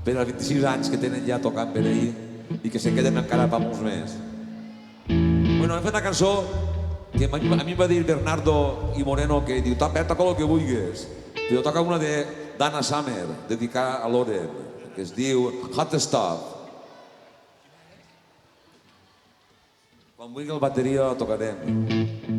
per als 26 anys que tenen ja tocant per ahir i que se queden encara per molts més. Bueno, hem fet una cançó que a mi em va dir Bernardo i Moreno que diu, toca el que vulguis. Però toca una de Dana Summer, dedicada a Loren, que es diu Hot Stuff. Quan vulgui el bateria tocarem.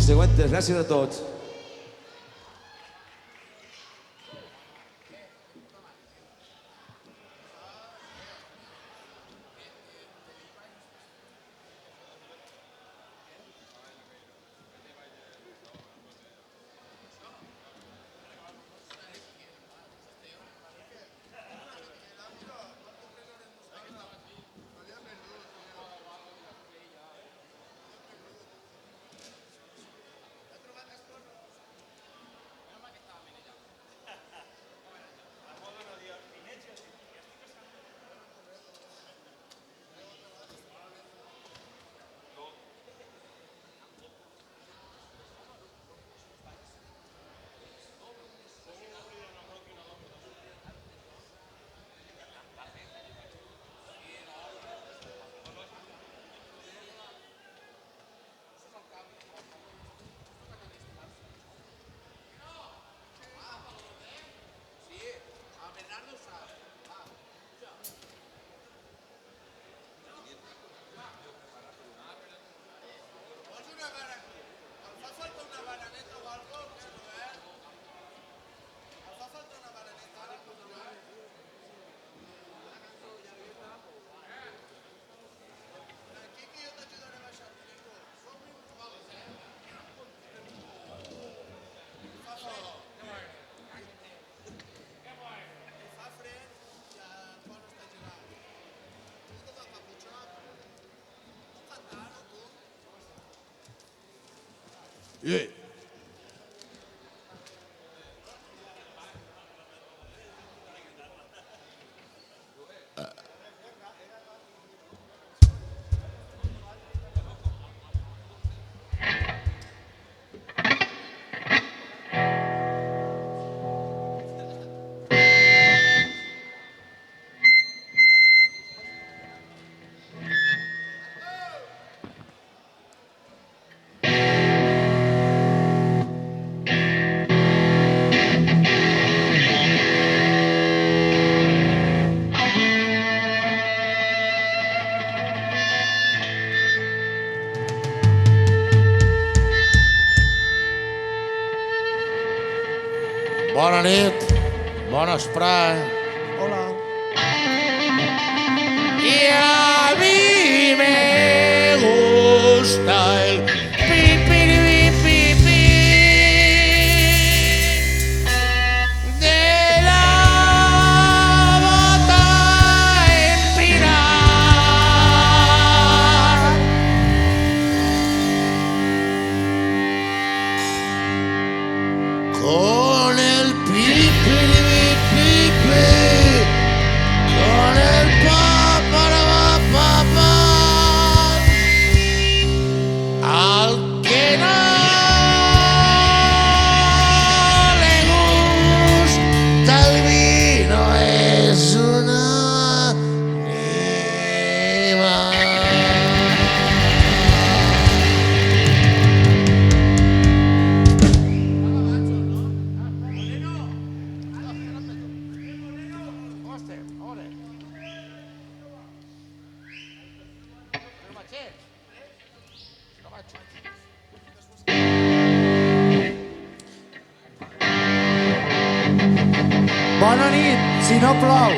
següentes. Gràcies a tots. Yeah. Bona nit, bon vesprà. Hola. Y a mí me gusta el pipiripipipi de la bota empinada. Con el pipiripipipi, con el pa-pa-ra-pa-pa-pa, al que no le gusta el vino es una niva. Bona nit, si no plou.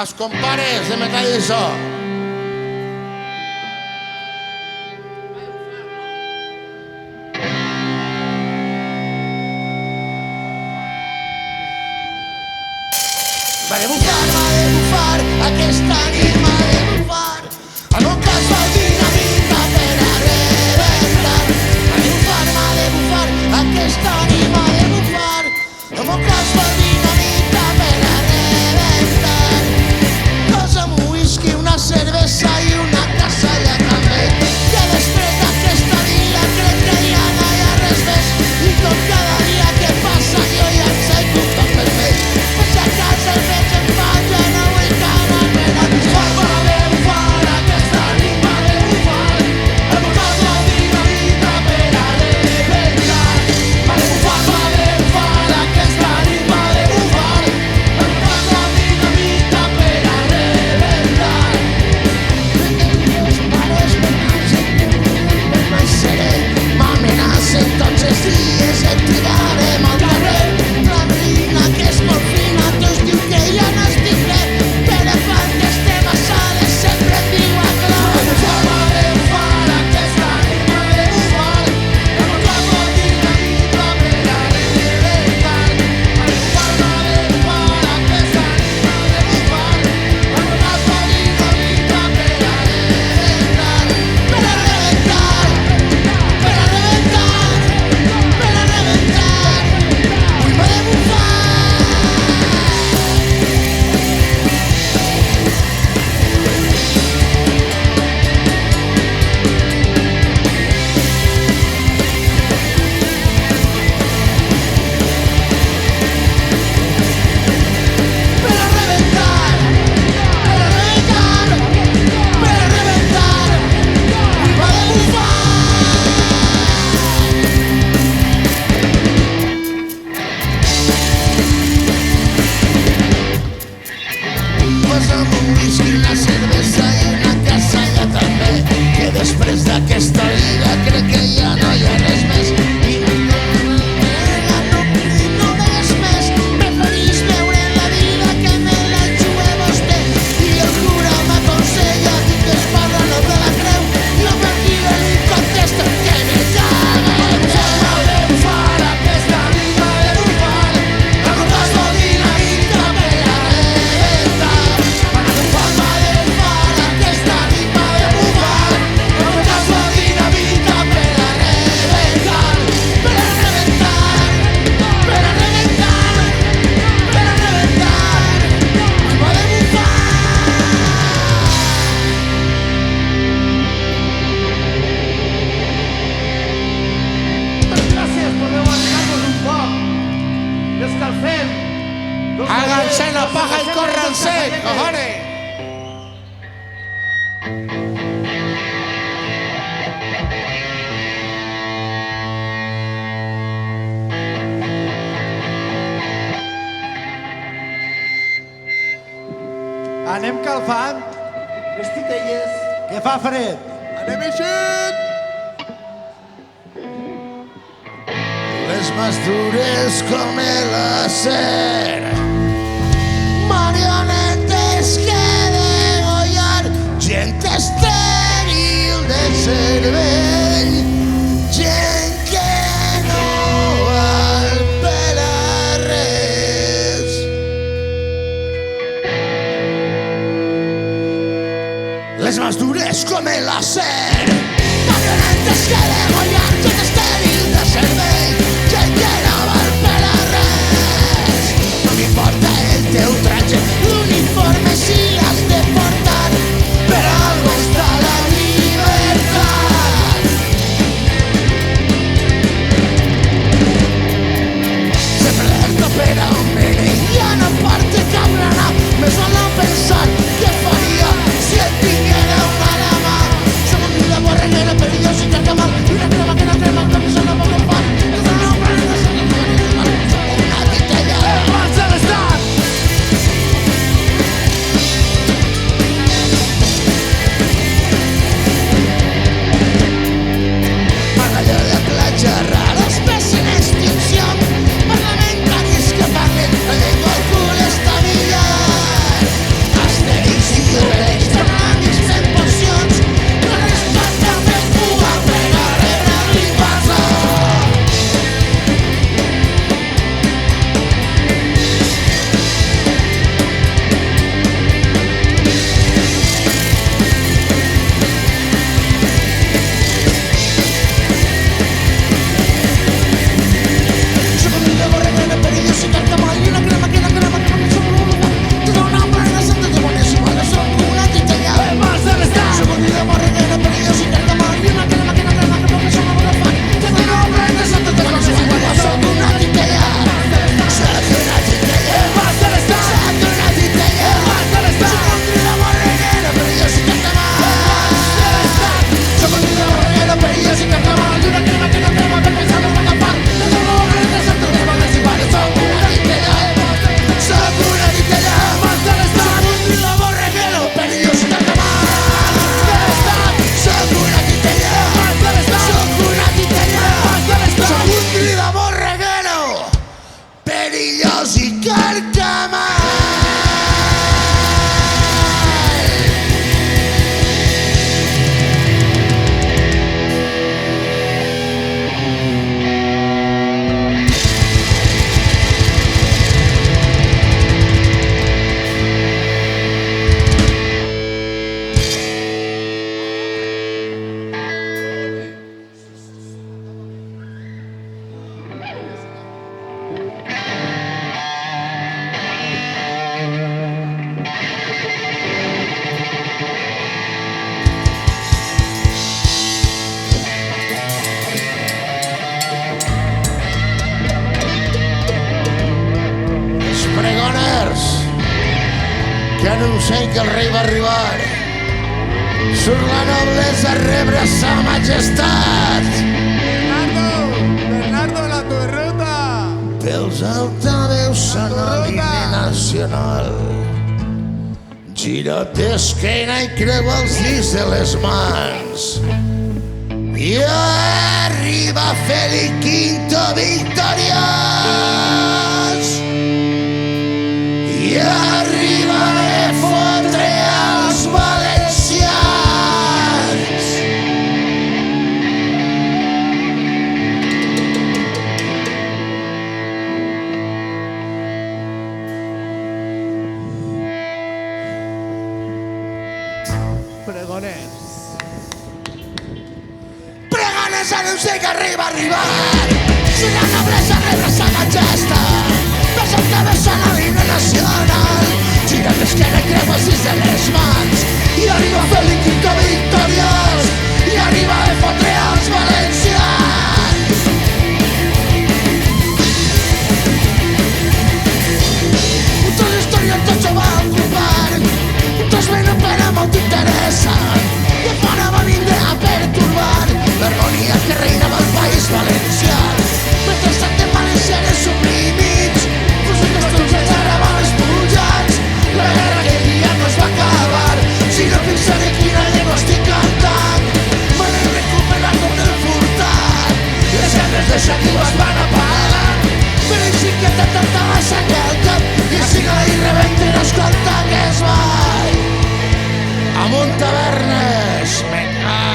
Els compares de Metallissó. Va de bufar, aquesta nit m'ha de bufar. El meu cas fa dinamita per a rebentar. M'ha de bufar, aquesta nit m'ha de bufar. El meu cas fa dinamita per a rebentar. Posa'm un whisky, una cervesa i una casalla també. Que després d'aquesta vida crec que ja no hi ha res més. I com cada dia que passa jo ja em sento un poc vermell. Per si a casa el veig en pal, ja no vull canar per a bufar. M'ha de bufar, aquesta nit m'ha de bufar. El meu cas fa dinamita per a rebentar. M'ha de bufar, aquesta nit m'ha de bufar. El meu cas fa dinamita per a rebentar. Meus pares m'amenacen tots els dies, et tirarem al carrer. La veïna que és molt fina tots diu que ja no estic bé, però quan estem a soles sempre em diu a clau. M'ha de bufar, aquesta nit m'ha de bufar. El meu cas fa dinamita per a rebentar. M'ha de bufar, aquesta nit m'ha de bufar. El meu cas fa dinamita per a rebentar. Per a rebentar, per a rebentar, per a rebentar. Vull m'ha de bufar. Per a rebentar, per a rebentar, per a rebentar. Vull m'ha de bufar. Posa'm un whisky, una cervesa i una casalla també. Que després d'aquesta vida crec que ja no hi ha res més. I no ves més. Preferís veure la vida que me la jugué vostè. I el cura m'aconsella que es parla no de la creu. I el partida li contesta que me caga. M'ha de bufar, aquesta nit m'ha de bufar. El meu cas fa dinamita per a rebentar. M'ha de bufar, aquesta nit m'ha de bufar. El meu cas fa dinamita per a rebentar. Per a rebentar, per a rebentar, per a rebentar. M'ha de bufar. Gràcies, podeu arribar-nos un poc. Descalfem. Háganse la paja y córranse, cojones. Anem calfant. Les titelles. Que fa fred. Anem eixint. Les más dures com el acer. Marionetes que degollar. Gent estèril de cervell. Gent que no val per a res. Les más dures com el acer. Marionetes que degollar. Gent estèril de cervell. Gent que no val per a res. No m'importa el teu traje, l'uniforme si l'has de portar. Per algo està la llibertat. Sempre alerta per a un nene i ja no parte cap rana. Més val no pensar què faria si et tinguera una a la mà. Som un niu de borreguera perillós i carcamal. I una crema que no crema, que no poc fan. anuncien que el rei va arribar. Surt la noblesa a rebre sa majestat. Bernardo, la torrota! Pels altaveus sona l'himne nacional. Gira d'esquena i creua els dits de les mans. I arriba Fèlix V victoriós. I arriba a fotre els valencians. Pregoners. Pregones anuncia que arriba a arribar. Si la noblesa rebre sa majestat. Presenta vessant a l'himne nacional. Gira d'esquena i creu els dits de les mans. I arriba Fèlix V victoriós. I arriba a fotre els valencians. Tota la història tots ho va ocupar. Tots venen per a molt interessen. De fora va vindre a perturbar l'harmonia que reinava al país valencià. Mentrestant en valencians suprimits, els nostres anaven expulsats. La guerra que dia no es va acabar, sinó fins a de quina llengua estic cantant. Van recuperar tot el furtat, les guerres de Xaquí es van apagar. Per així que tanta massa que al cap, i si no hi rebenten escolta que es va. Amunt tavernes, me caguen.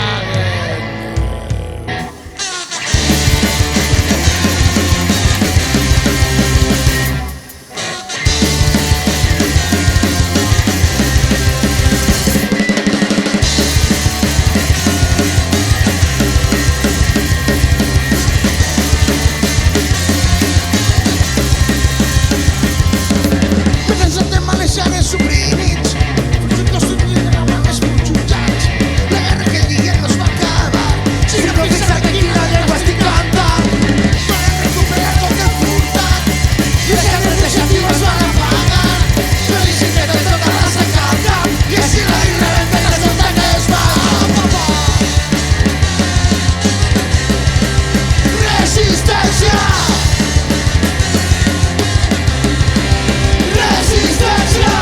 Defensors de valencians suprimits, projectes d'unitat expulsats. La guerra que dia no es va acabar, si no fins a quina llengua estic cantant. Van recuperar tot el furtat, les guerres de Xaquí es van apagar. Felicitat de tota la sacalca, i així la hi rebenten la sota que es va. Resistència! Resistència!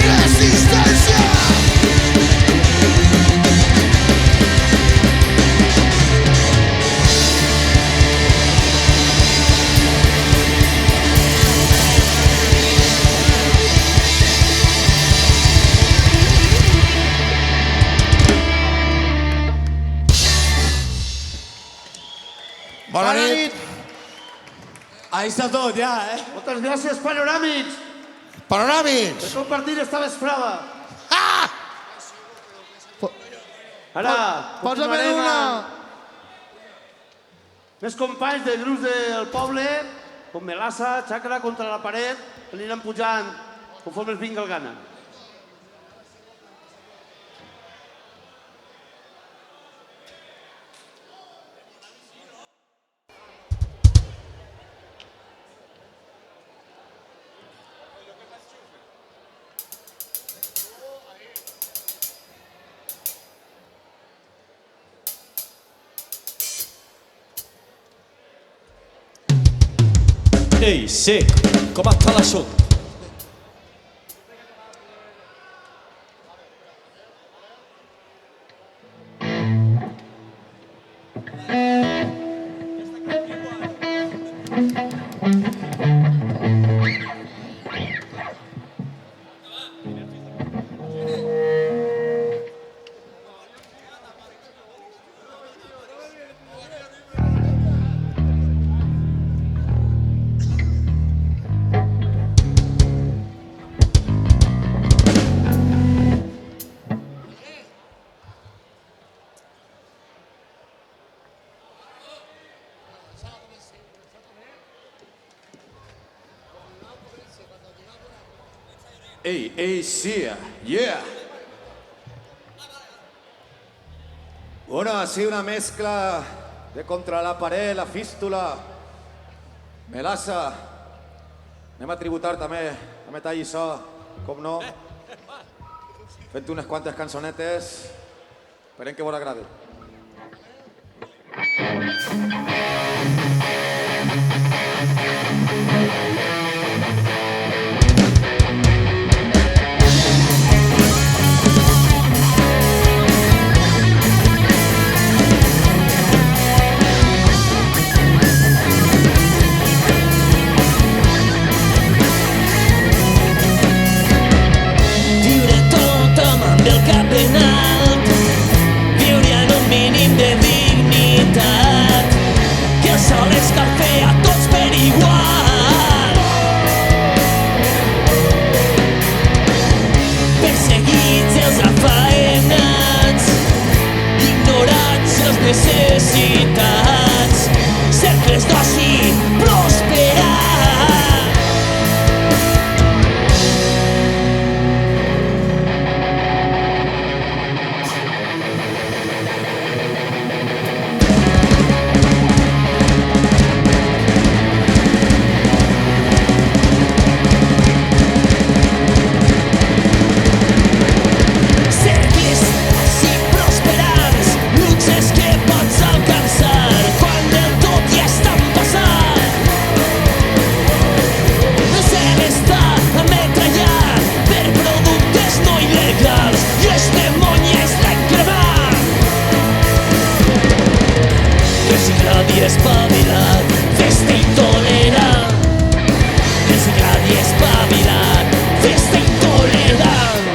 Resistència! Bona nit. Ahí està tot, ja, eh? Moltes gràcies, panoràmics, Panoràmics! per compartir esta vesprada. Ah! Ara, Posa-me continuarem una. amb més companys de grups del poble, com Melassa, Xacra, Contra la paret, aniran pujant conforme els vinga el gana. Ei, sec, com està l'assut? Ei, sí, yeah. Bueno, ha sido una mezcla de Contra la pared, La fístula, Melassa, Anem a tributar també, a tall i so, com no, fent unes quantes cançonetes, esperem que vos agradi. Viure tot amb el cap ben alt, viure en un mínim de dignitat, que el sol escalfe a tots per igual. Perseguits els afaenats, ignorats els necessitats, cercles d'oci prosperar. Cercles si prosperants, luxes que pots alcançar quan del tot ja estan passant. El cel està ametrallat per productes no il·legals i este món ja està cremant. Reciclat i espavilat, festa intolerant. Reciclat i espavilat, festa intolerant.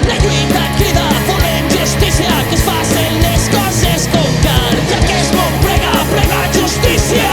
La lluita crida, volem justícia, que es facin les coses com cal, ja que es món prega, prega justícia.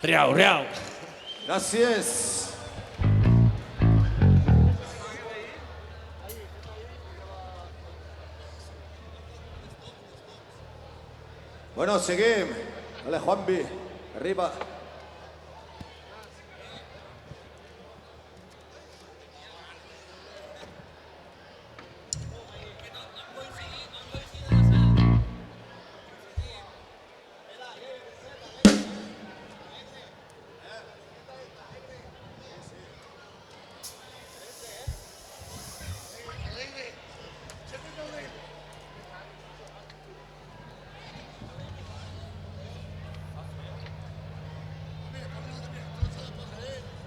Riau, riau. Gràcies. Bueno, seguim. Dale, Juanvi, arriba.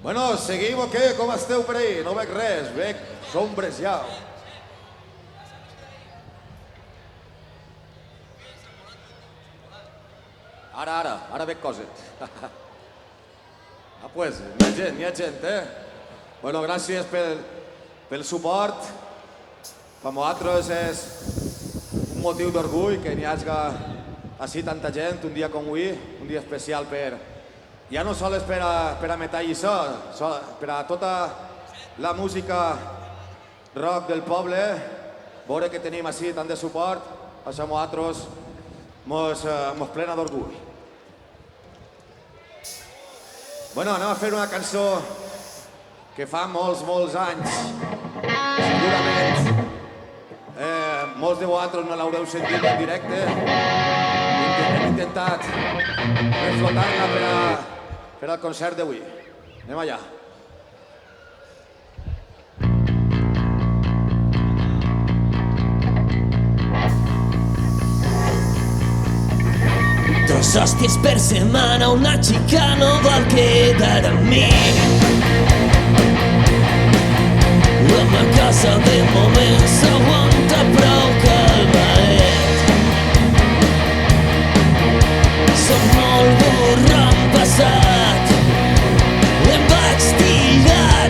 Bueno, seguim o què? Com esteu per ahí? No veig res, veig sombres ja. Ara veig coses. Ah, pues, hi ha gent, eh? Bueno, gràcies pel suport. Per nosaltres és un motiu d'orgull que n'hi hagi així tanta gent un dia com avui, un dia especial ja no sols per a Metall i So, per a tota la música rock del poble, veure que tenim així tant de suport, això a nosaltres mos plena d'orgull. Bueno, anem a fer una cançó que fa molts anys, segurament molts de vosaltres no l'haureu sentit en directe. Hem intentat reflotar-la per al concert d'avui. Anem allà. Dos hòsties per setmana, una xica no vol quedar amb mi. La casa de moment s'aguanta prou calmaet. Som molt burro en passat. Em vaig tirar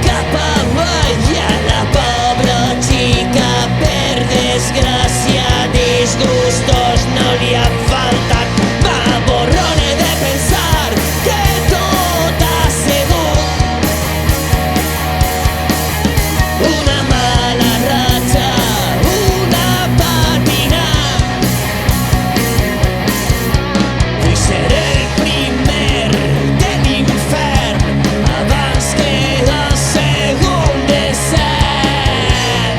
cap avall i a la pobra xica, per desgràcia, disgustos no li han faltat. M'aborrone de pensar que tot ha sigut una mala ratxa, una patina. Vull ser el primer de l'infern abans que el segon de cel.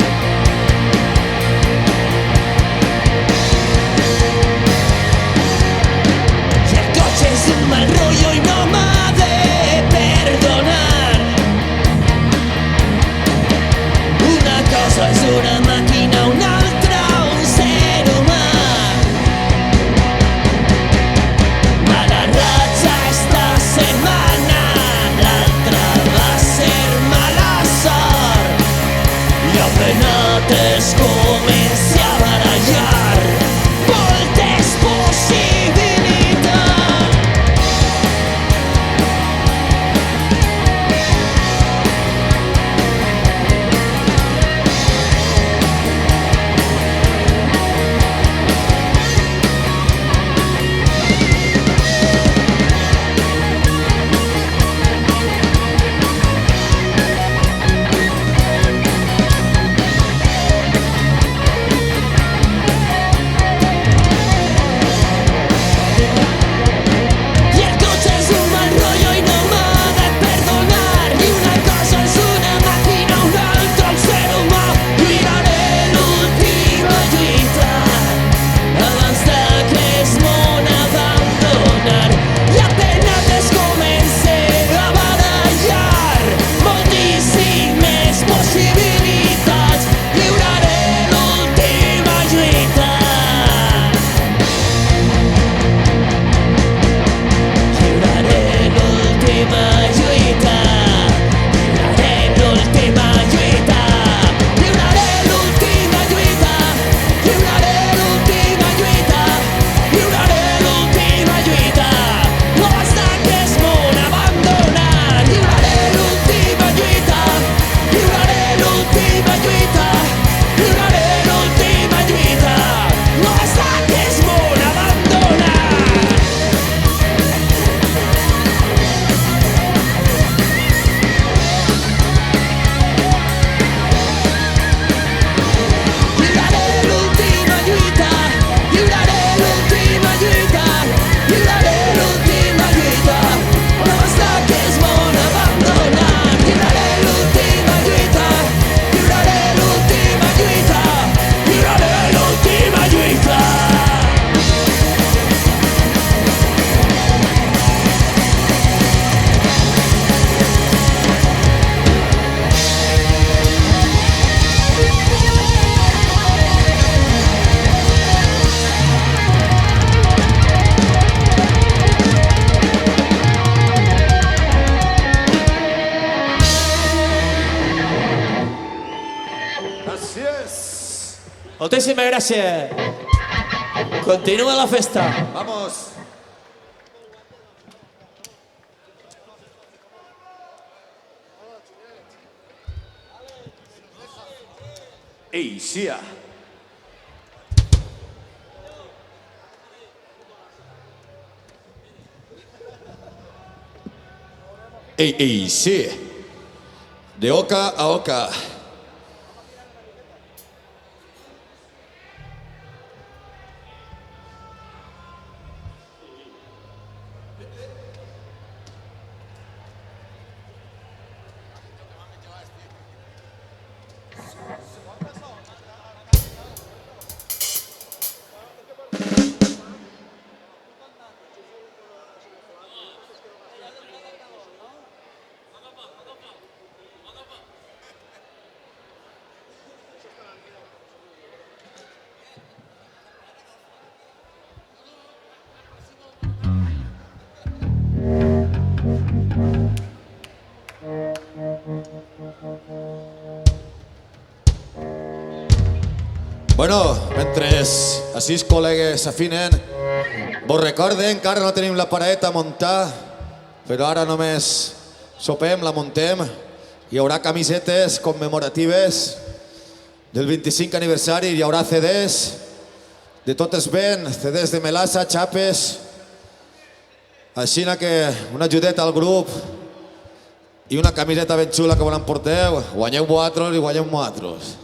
I el cotxe és un mal rotllo i no m'ha de perdonar. Una cosa és una màquina, una altra un ser humà. Mala ratxa esta setmana, l'altra va ser mala sort. I apenas es comenci a barallar moltes possibilitats. Moltíssimes gràcies. Continua la festa. Vamos. Ei, xia. Ei, sí. De oca a oca. Bueno, mentre així els col·legues s'afinen, vos recorden que ara no tenim la paret a muntar, però ara només sopem, la muntem, hi haurà camisetes commemoratives del 25 aniversari, hi haurà CDs de tot es ven, CDs de melassa, xapes, així que una ajudeta al grup i una camiseta ben xula que vos l'emporteu, guanyeu vosaltres i guanyeu nosaltres.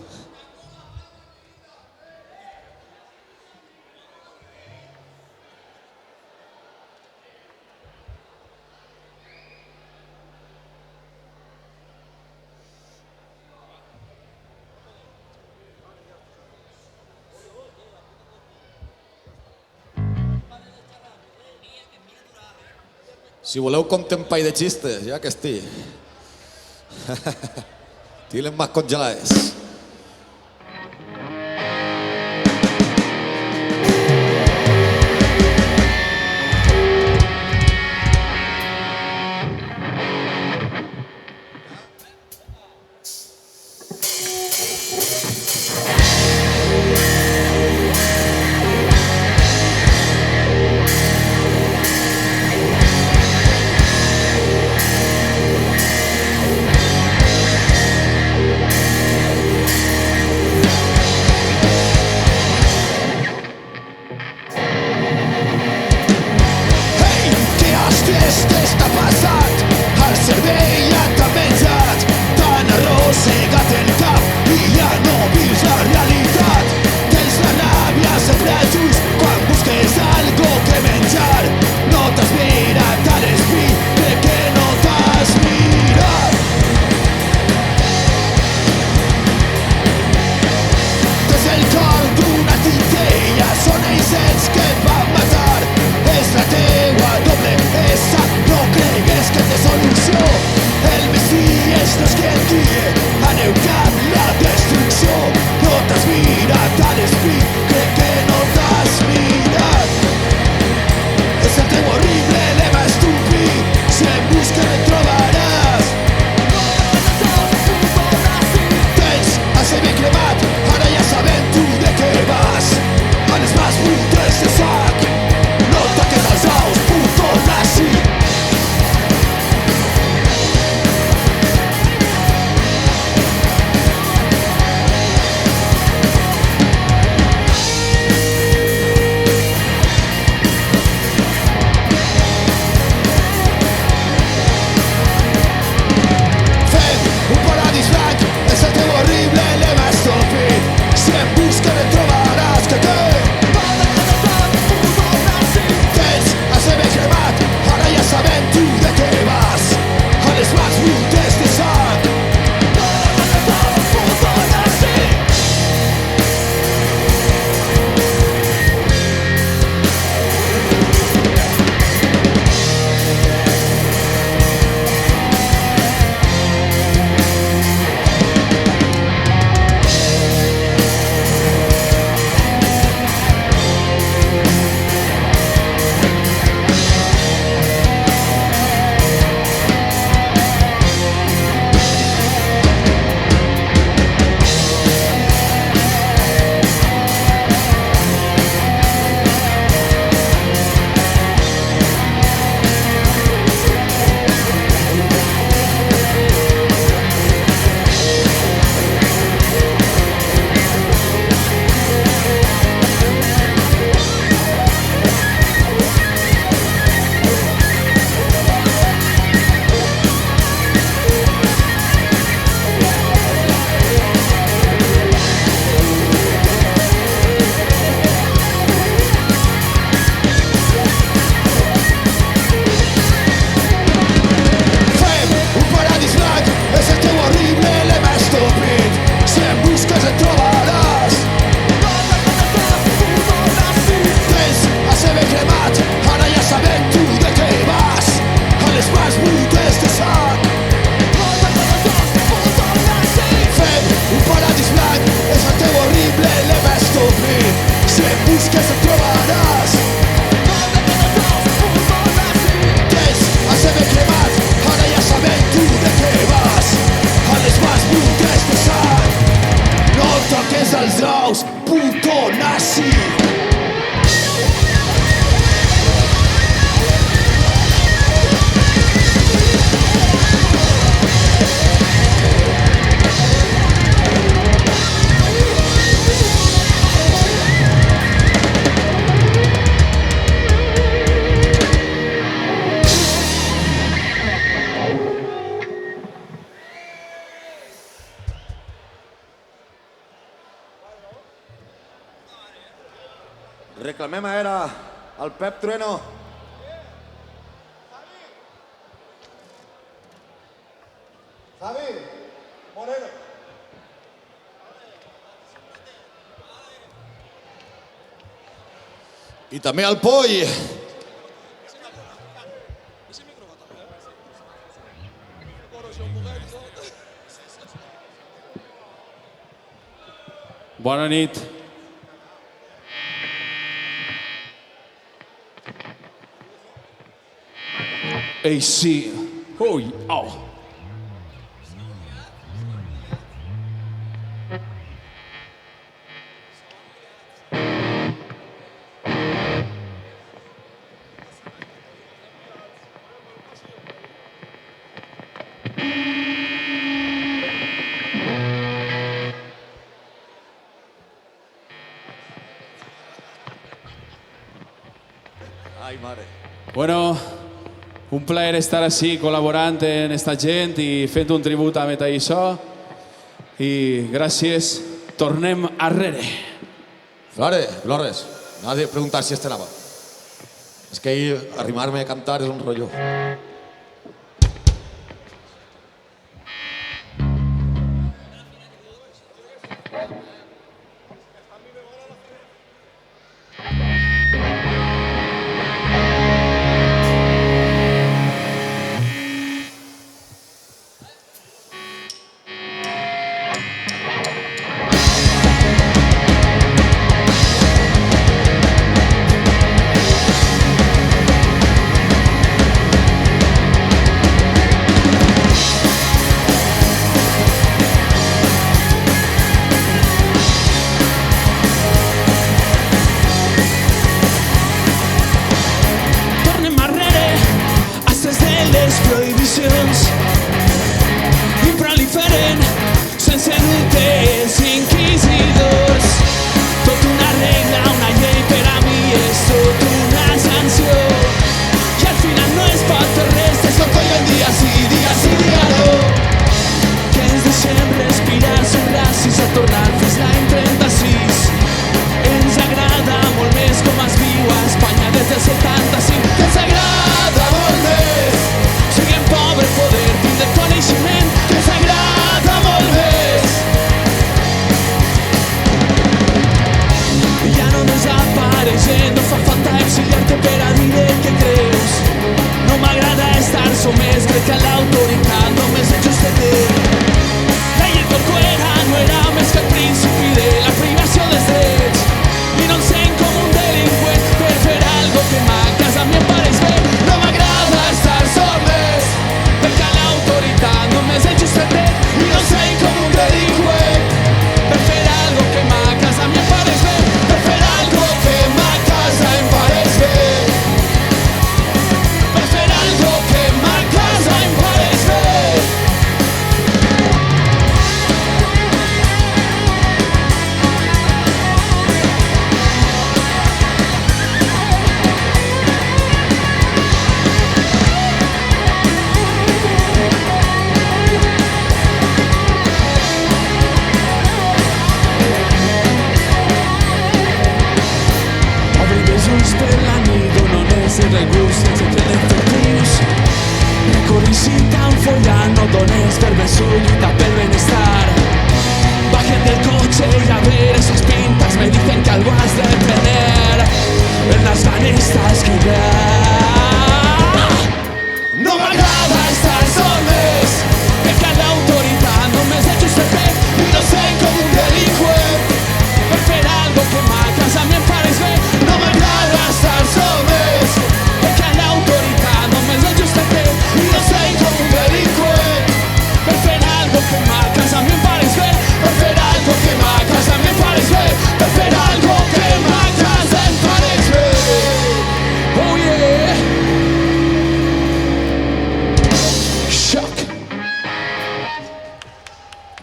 Si voleu compten un paio de xistes, ja que estic. Tienen más congeladas. Reclamem ara al Pep Trueno. Javi, Moreno. I també al Poi. Bona nit. Ei, sí. Ui, au. Ai, mare. Bueno, un plaer estar així col·laborant en esta gent i fent un tribut a Metaïssó. I gràcies. Tornem arrere. Flore, Flores, m'ha de preguntar si este anava. És que ahir arrimar-me a cantar és un rotllo.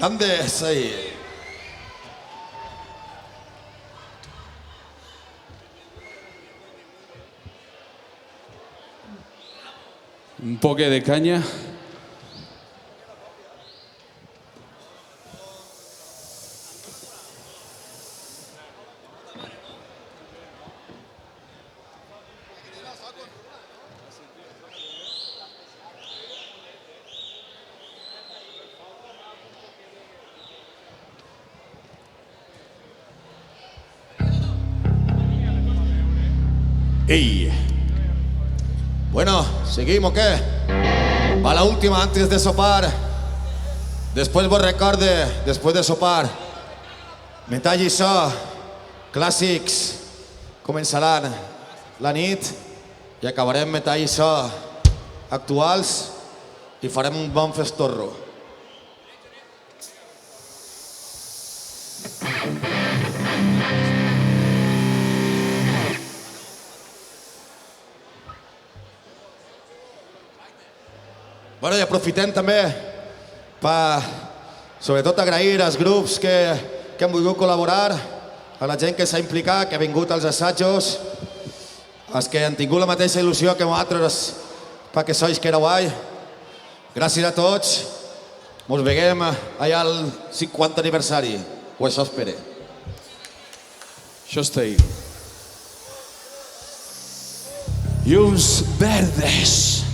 Andes ahí. Un poco de caña. Ey. Bueno, ¿seguimos qué? Va la última antes de sopar. Després vos recorde, després de sopar, metall i so, clàssics, començaran la nit i acabarem metall i so actuals i farem un bon festorro. Bueno, i aprofitem també per, sobretot, agrair als grups que han volgut col·laborar, a la gent que s'ha implicat, que ha vingut als assajos, els que han tingut la mateixa il·lusió que nosaltres perquè sois que éreu ahí. Gràcies a tots. Ens veiem allà al 50 aniversari, o això espere. Això està ahí. Llums verdes.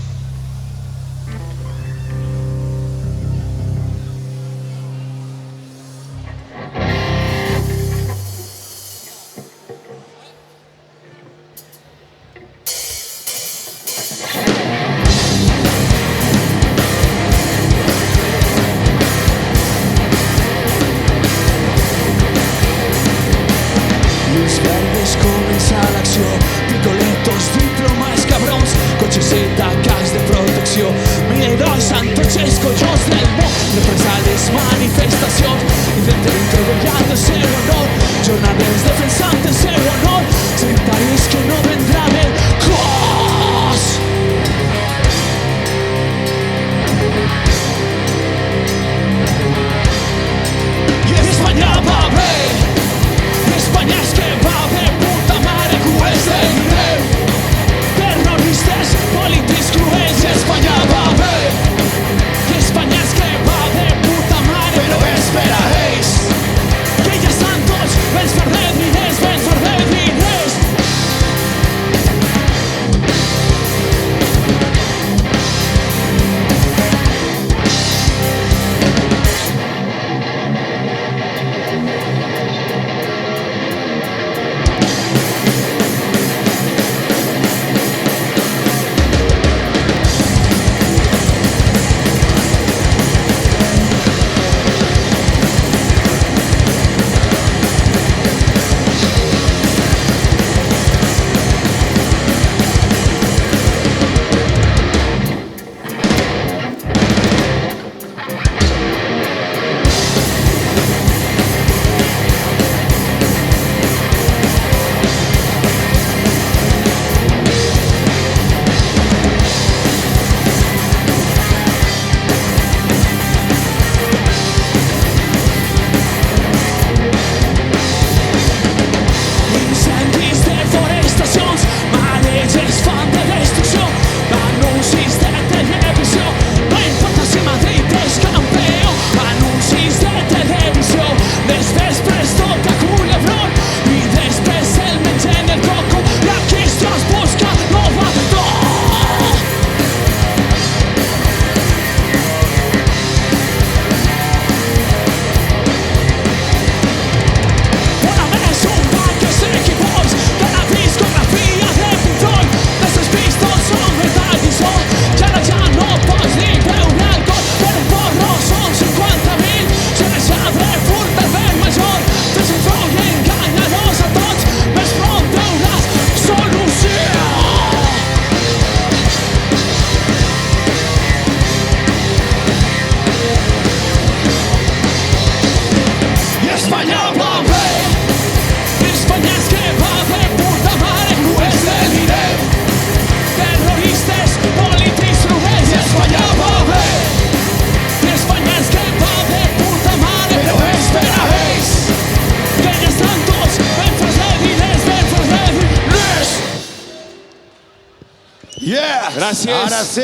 Gràcies. Ara sí.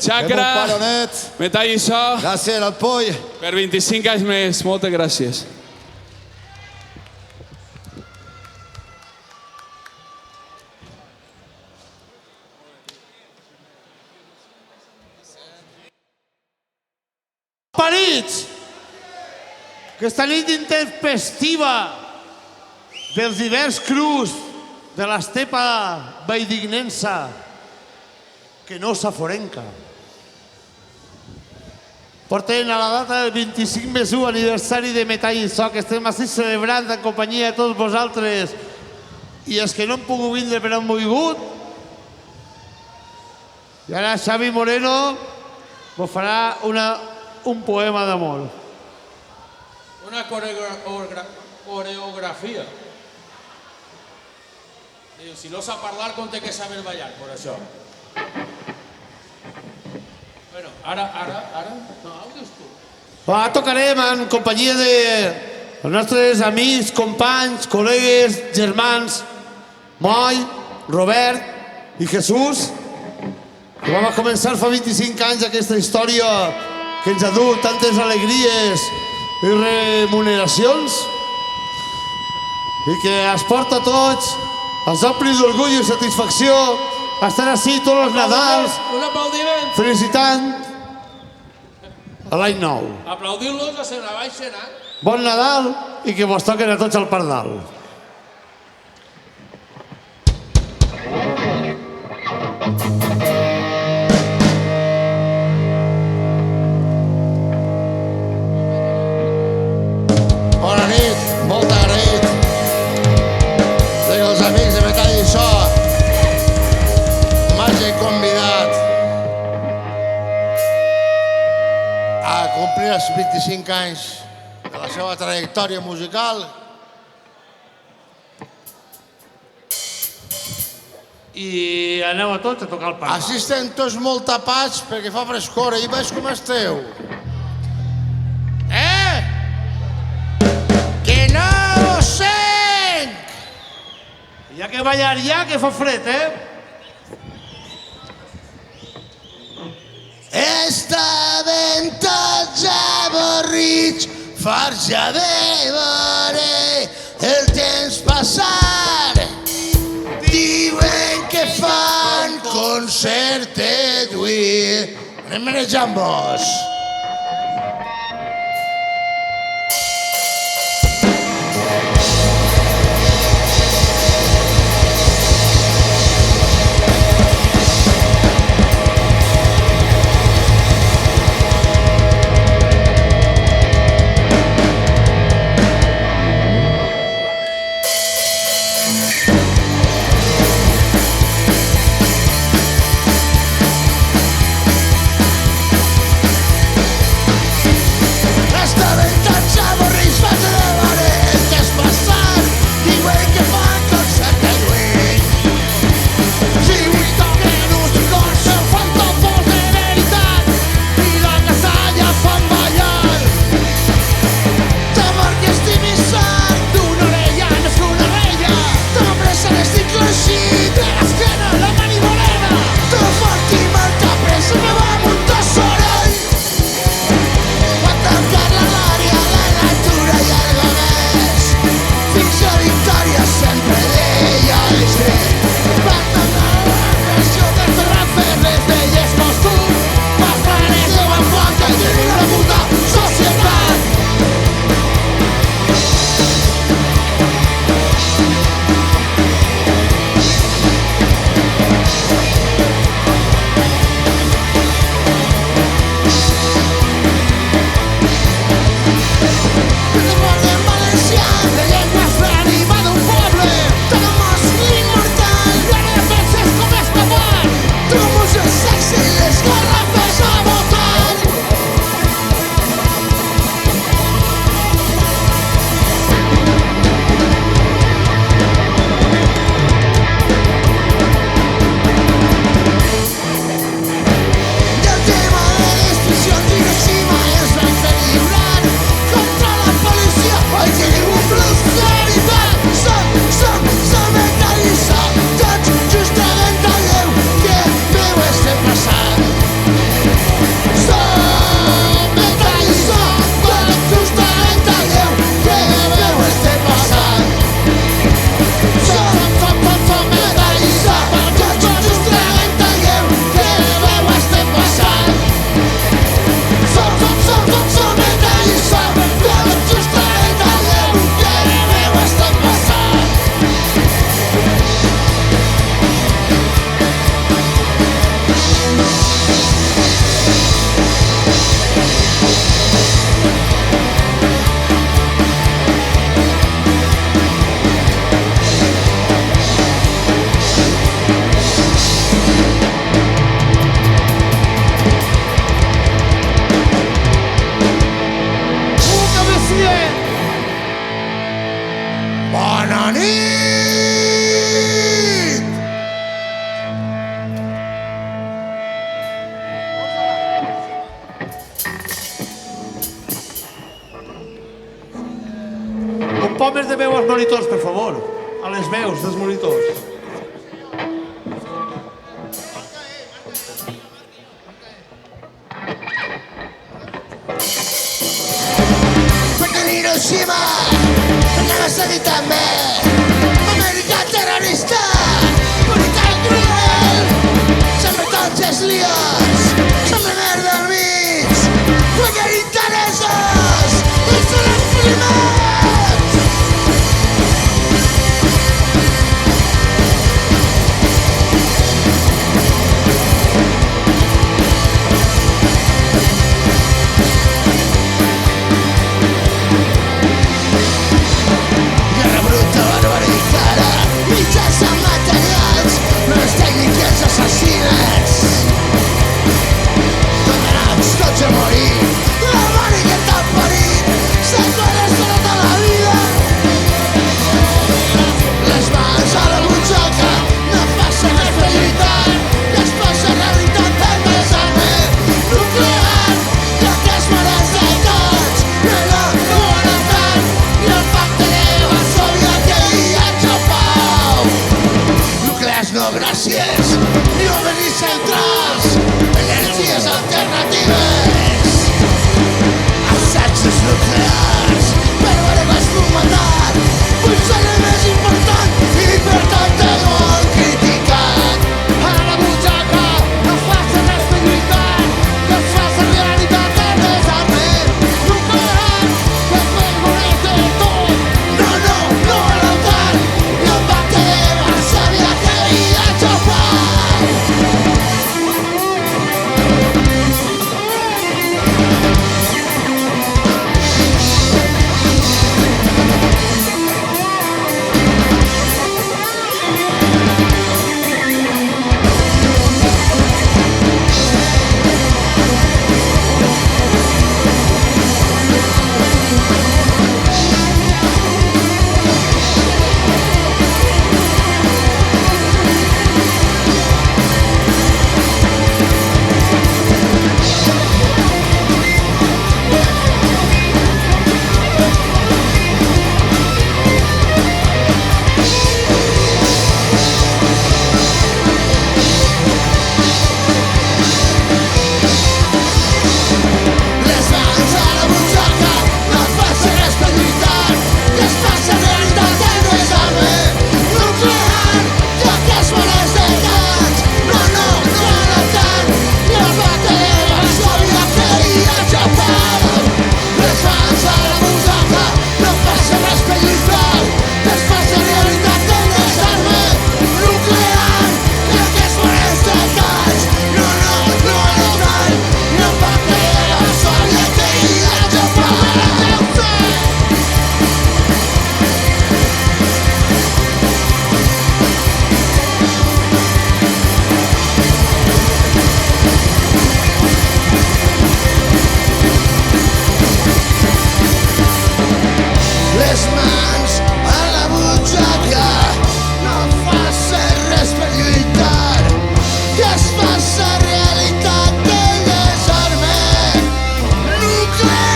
Xacra, Fem un paronet. metall i so, Gràcies al Poi. per 25 anys més. Moltes gràcies. Parits! Aquesta nit intempestiva dels hiverns crus de l'estepa valldignensa que no s'aforenca. Portem a la data del 25+1 aniversari de Metall i So, que estem així celebrant en companyia de tots vosaltres i els que no han pogut vindre però han volgut. I ara Xavi Moreno vos farà un poema d'amor. Una coreografia. Diu, si no sap parlar, com té que saber ballar, per això. Bueno, ara, no, ho dius tu. Tocarem en companyia dels nostres amics, companys, col·legues, germans, Moi, Robert i Jesús, que vam començar fa 25 anys aquesta història que ens ha dut tantes alegries i remuneracions i que es porta a tots, ens ompli d'orgull i satisfacció estar així tots els Nadals Un aplaudiment. felicitant a l'any nou. Aplaudir-los a ser la baixa, eh? Bon Nadal i que vos toquen a tots el pardal. Bona nit, molt agraït que els amics de Metall i So m'hagin convidat a complir els 25 anys de la seva trajectòria musical I aneu a tots a tocar el pardal. Així estem tots molt tapats perquè fa frescor. I veus com esteu? Que no ho sent! Hi ha que ballar ja, que fa fred, Està ventat ja avorrits, farts ja de veure el temps passar. Diuen que fan concert avui. Anem manejant-vos. poc més de veu als monitors, per favor. A les veus dels monitors. Perquè Hiroshima Nagasaki també, Amèrica terrorista, brutal cruel, sempre tots els liats, sempre merda al mig, perquè interessos, i són els primers. Guerra bruta, barbaritzada, mitjans materials, les tècniques assassines. Condenats tots a morir, la mare que t'ha parit, seqüeles de tota la vida. Les mans a la butxaca, no passa res per lluitar, i es passa realitat en desarmament nuclear, ja que es mereix de tots, no volen tant, i el pacte de Varsòvia que hi ha pau. Nuclears no gràcies, ni obelis centrals, energies alternatives, assajos nuclears, però ara vas tu matar, vull ser el més important i per tant te ho han criticat. A la butxaca no fas res per lluitar, que es faci realitat el desarmament nuclear, que es mereix de tot, no volen tant, i el pacte de Varsòvia que hi ha pau. Les mans a la butxaca, no es passa res per lluitar, que es passa realitat el desarmament nuclear, ja que es mereix de tots, no volen tant, i el pacte de Varsòvia que hi ha pau. Les mans a la butxaca, no passa res per lluitar, que es passa realitat el desarmament nuclear, ja que es mereix de tots, no volen tant, i el pacte de Varsòvia que hi ha pau. Les mans a la butxaca, no fas res per lluitar, que es faça realitat el desarmament nuclear.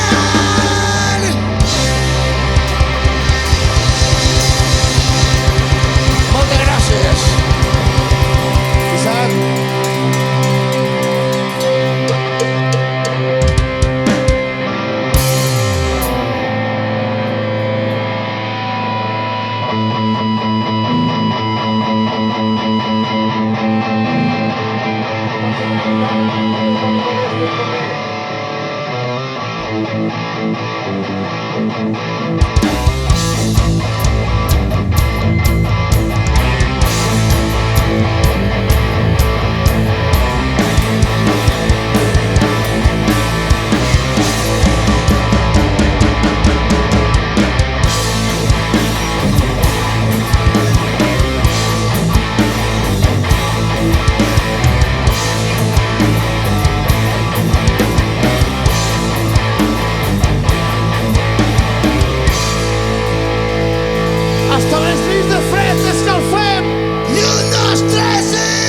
Moltes gràcies. Isaac. Hasta les nits de fred escalfem! I un, dos, tres i...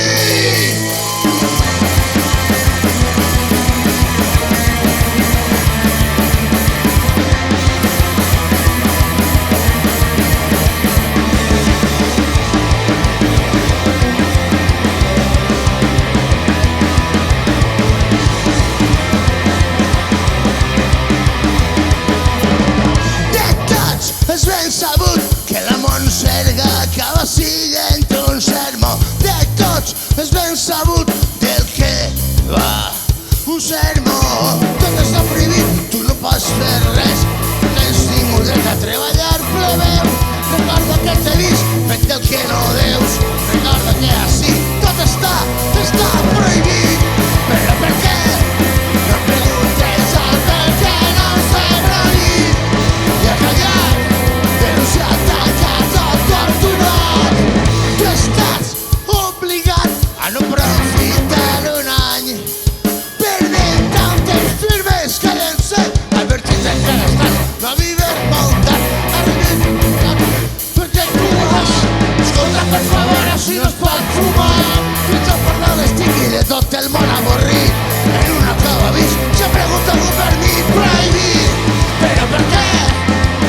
tot el món avorrit en una cova vist. Se pregunta algú per mi prohibit, però per què?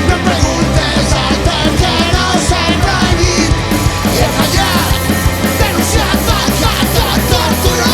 No em preguntes el per què no s'ha prohibit. I he fallat, denunciat, tancat, tot torturat.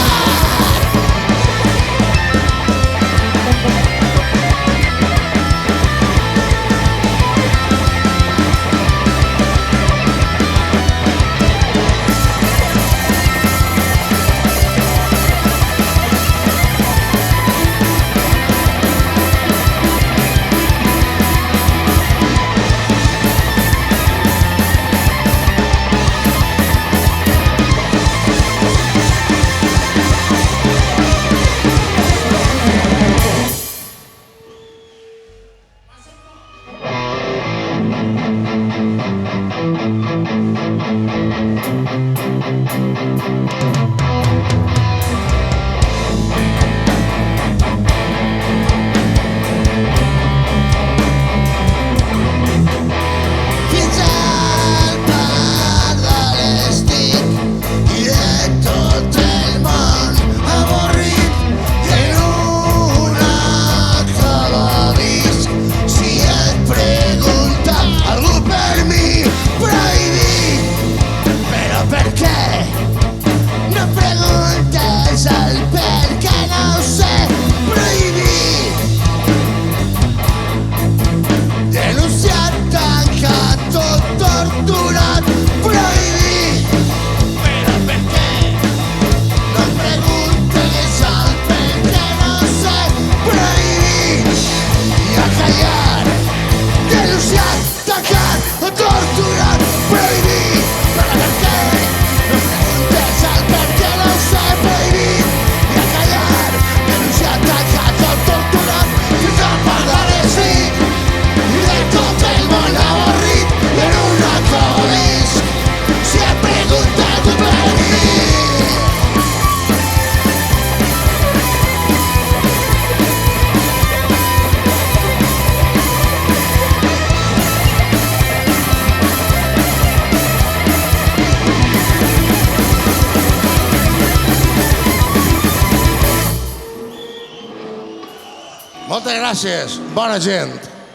Moltes gràcies, bona gent.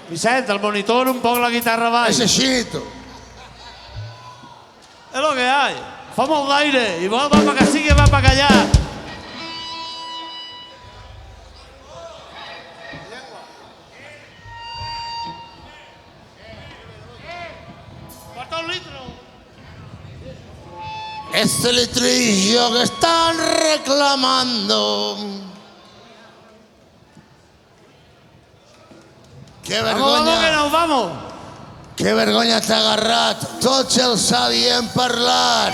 Vicent, el monitor un poc la guitarra baix. És així, tu. És lo que hay. Fa molt d'aire. I va pa que sigui, va pa allà. Porta un litro. Este litrillo que están reclamando. Qué vergonya. Vamos, que nos vamos. Que vergonya t'ha agarrat. Tots el sabien parlar.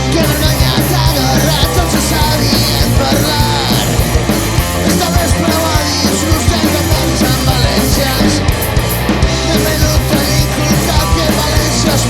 Que vergonya t'ha agarrat. Tots el sabien parlar. Esta vez prova disgustos de valencians. De menut a inculcar que València és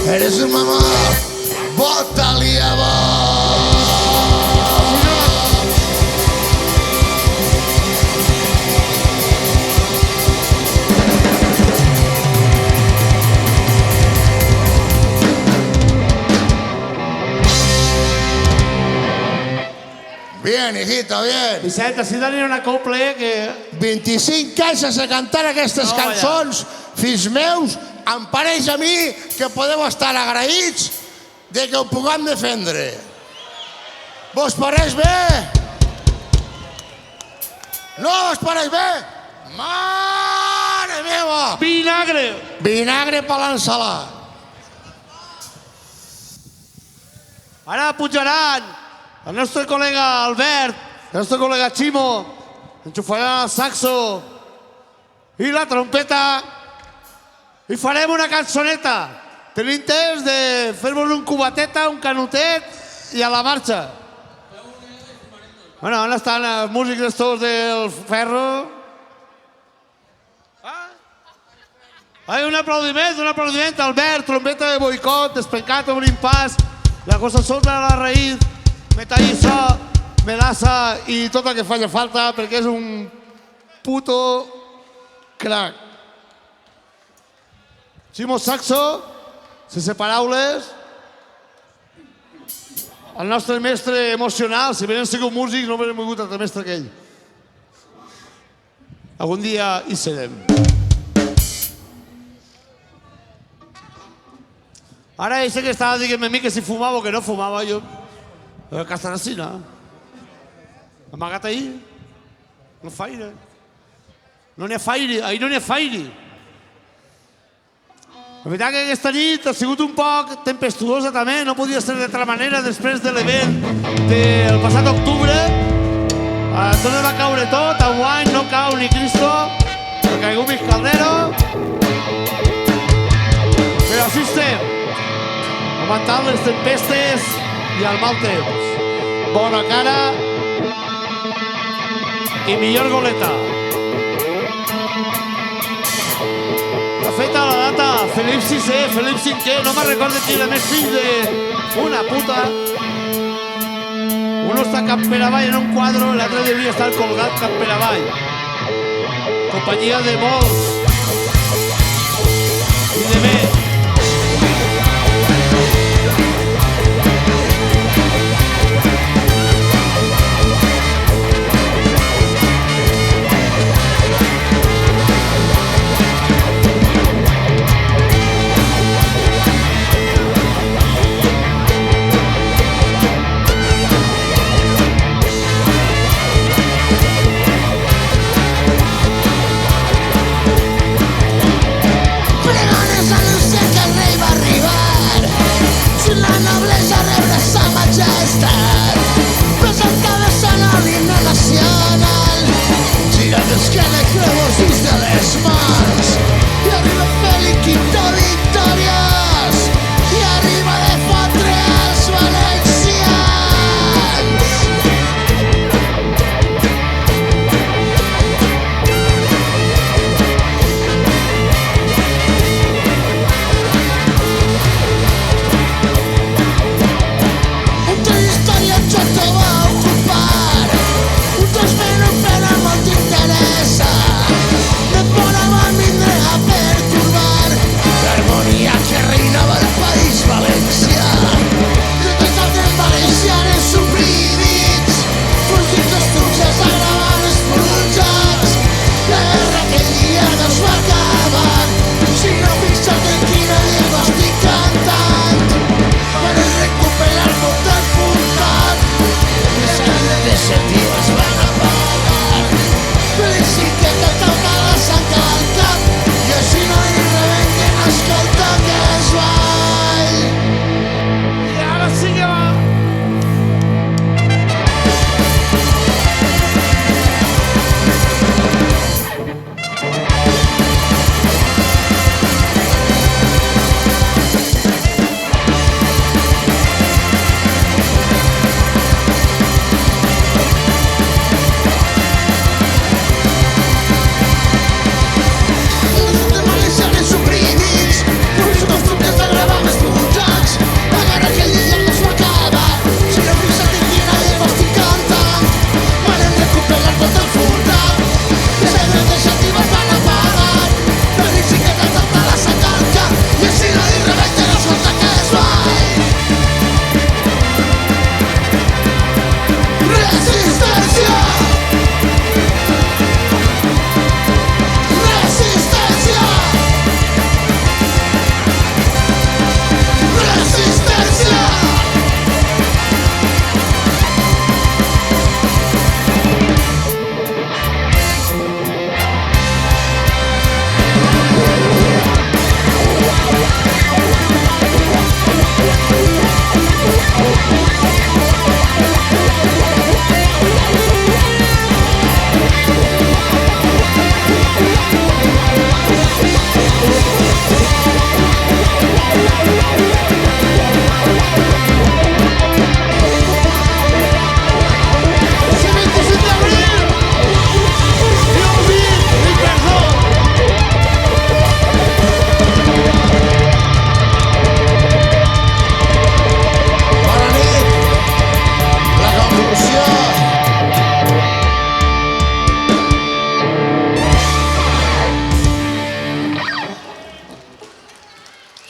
Eres un mamá, bótale a Bien, hijito, bien. Vicent, així tenia una cople que... 25 caixes a cantar aquestes cançons, fills meus, em pareix a mi que podeu estar agraïts de que ho puguem defendre. Vos pareix bé? No vos pareix bé? Mare meva! Vinagre! Vinagre per l'ensalat. Ara pujaran el nostre col·lega Albert, el nostre col·lega Ximo, enxufaran el saxo i la trompeta i farem una cançoneta. Tenim temps de fer-vos un cubateta, un canutet i a la marxa. Bueno, on estan els músics estos del ferro? Un aplaudiment, Albert, trompeta de boicot, despencat, obrint pas, la cosa sota la raïz, metallissa, melassa i tot el que faci falta perquè és un puto crac. Ximo Saxo, sense paraules, el nostre mestre emocional, si ben hem sigut músics no hem volgut altre mestre que ell. Algun dia hi serem. Ara ell sé que estava dient a mi que si fumava o que no fumava, jo... Castanacina. Amagat ahir. No faire. No n'hi ha faire. Ahir no n'hi ha faire. La veritat que aquesta nit ha sigut un poc tempestuosa també. No podia ser d'altra manera després de l'event del passat octubre. Tot va caure tot. Enguany no cau ni Cristo. Ha caigut Miss Caldero. Però així estem. Aguantant les tempestes i el mal temps. Bona cara i millor goleta. La feta la data, Felip VI, Felip V, no me'n recordo qui era més fill d'una puta. Uno està cap per avall en un quadre, l'altre devia estar colgat cap per avall. Companyia de molts i de més.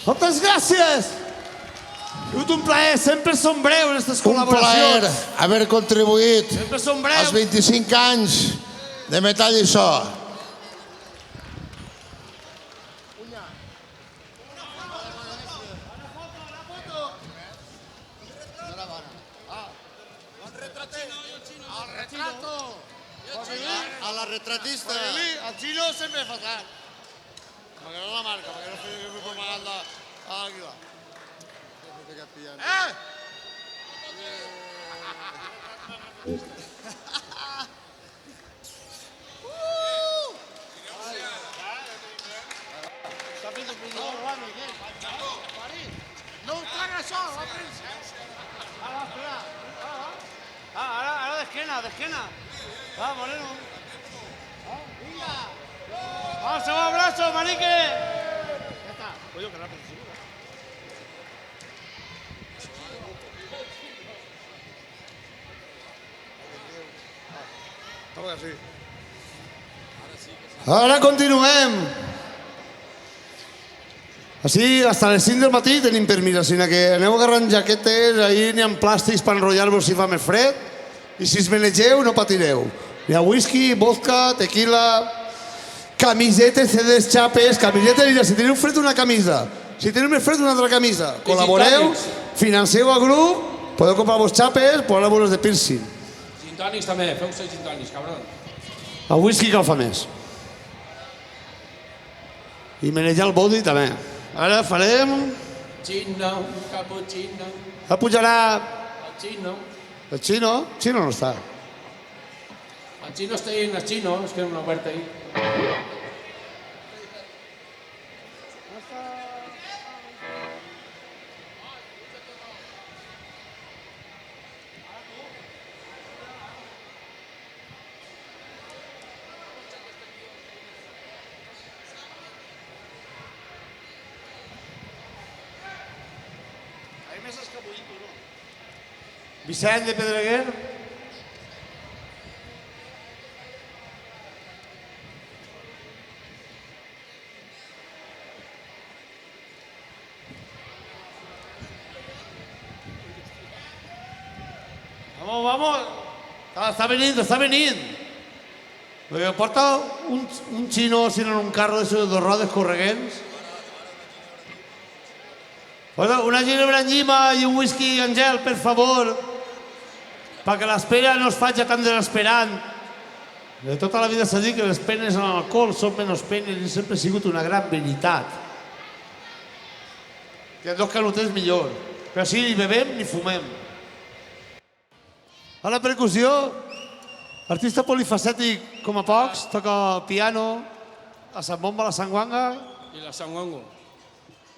Moltes gràcies! Ha sigut un plaer, sempre són breus aquestes Un plaer col·laboracions. haver contribuït Sempre són als breus. 25 anys de Metall i So. A la retratista. El Chino sempre fa tard. Perquè no la marca, perquè no fem propaganda a l'Àguila. No ho traga això, va premsa. Va, espera. Ara d'esquena. Va, Moreno. Vinga. Va, el seu abrazo, marique. Ja està. Pollo, que ràpid. Ara continuem. Així, fins a les 5 del matí tenim permís, així que aneu agarrant jaquetes, ahir n'hi ha plàstics per enrotllar-vos si fa més fred, i si es menegeu no patireu. Hi ha whisky, vodka, tequila, camisetes, CDs, xapes, camisetes, mira, si teniu fred una camisa, si teniu més fred una altra camisa, col·laboreu, financeu el grup, podeu comprar-vos xapes, posar-vos de piercing. Gintònics també, feu 6 gintònics, cabron. El whisky cal fa més. I manejar el body també. Ara farem... Chino, cappuccino, Ara pujarà el chino. el Chino. El Chino no està. El chino està ahí en el chino, es que una oferta ahí. Vicent de Pedreguer. Vamos. Està venint. Perquè porta un xino en un carro de esos de 2 rodes correguents. Porta una ginebra en llima i un whisky en gel, per favor, perquè l'espera no es faci tan desesperant. De tota la vida s'ha dit que les penes en l'alcohol són menys penes i sempre ha sigut una gran veritat. Que 2 canutets millor. Però si ni bebem ni fumem. A la percussió, artista polifacètic com a pocs, toca piano, la zambomba, la sanguanga, I la sanguango.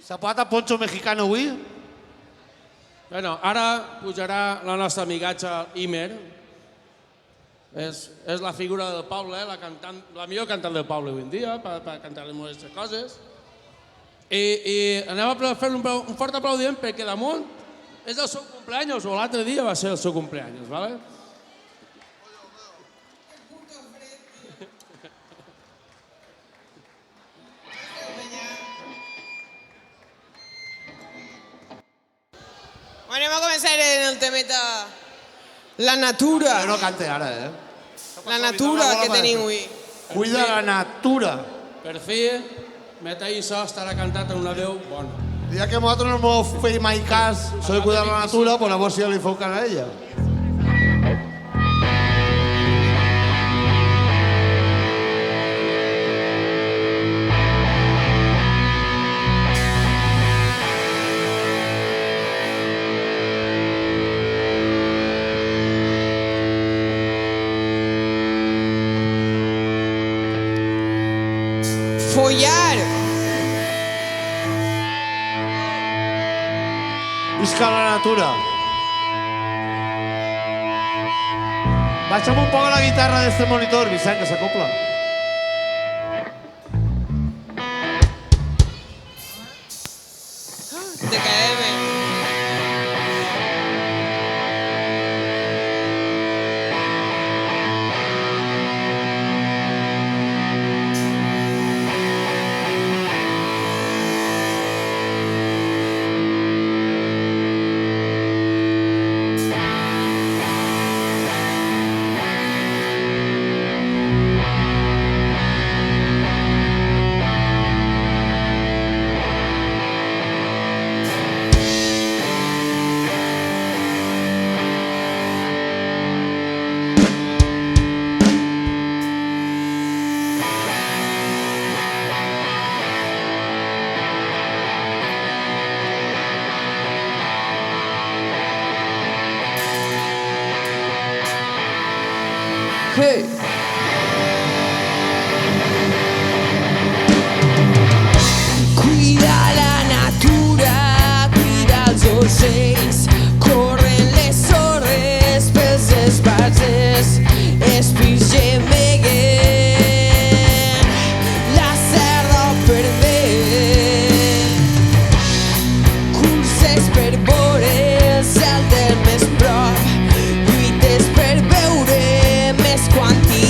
zapata, poncho mexicano avui. Bueno, ara pujarà la nostra amigatxa Imer. És la figura del poble, la millor cantant del poble avui en dia, per cantar les meves coses. I anem a fer un fort aplaudiment perquè damunt és el seu cumpleaños, o l'altre dia va ser el seu cumpleaños, ¿vale? Anem a començar en el temeta la natura. No cante ara, La natura que tenim avui. Cuida la natura. Per fi, Metall i So estarà cantant en una veu bona. Ja que nosaltres no m'ho feim mai cas, això de cuidar la natura, pues llavors ja li feu cas a ella. Follar. Visca la natura. Baixa'm un poc la guitarra d'este monitor, Vicent, que s'acopla. TKM. Hey! Cuida la natura, cuida els ocells, corren les sorres pels esparges, espis gemeguen, la serra per vent, curses per veure el cel del més prop, lluites per veure més quantitat.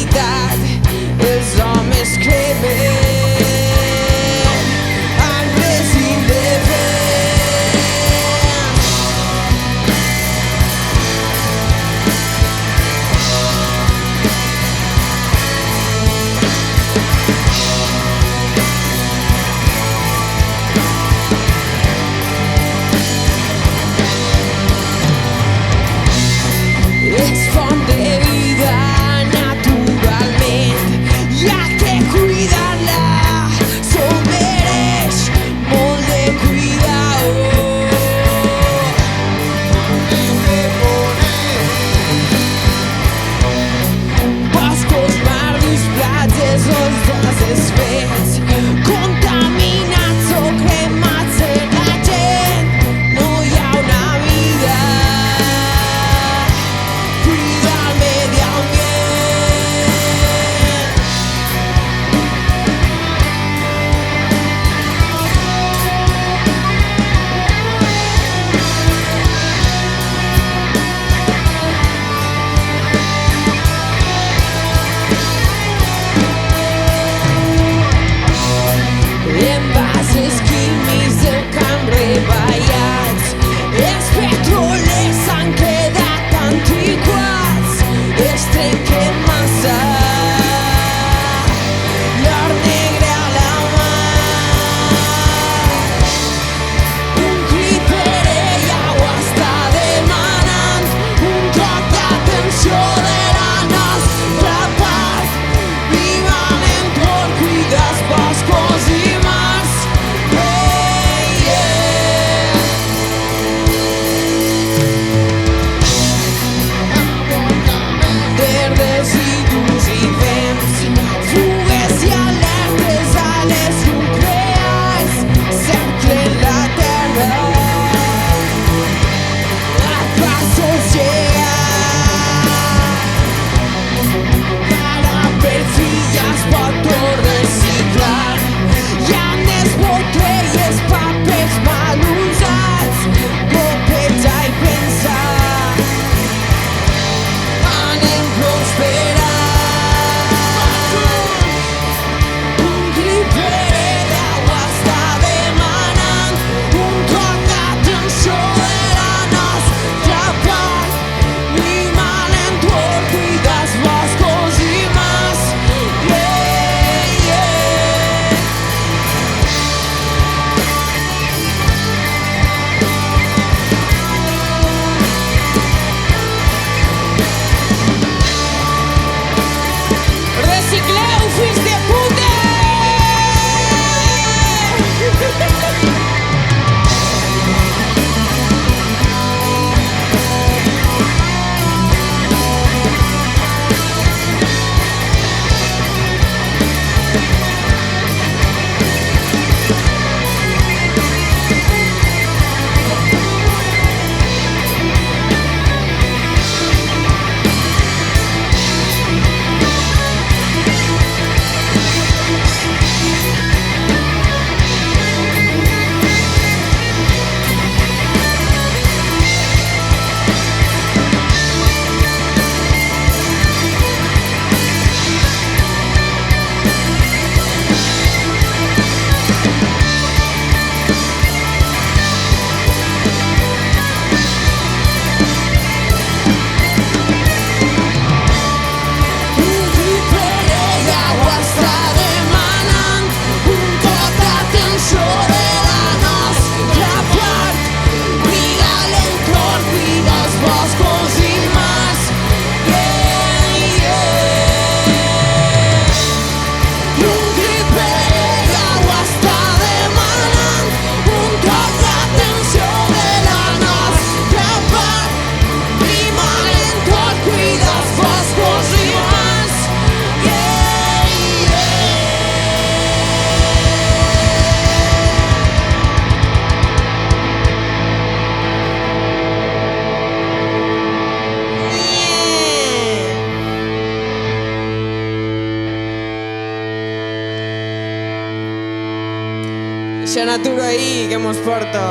Eixa natura ahí que mos porta.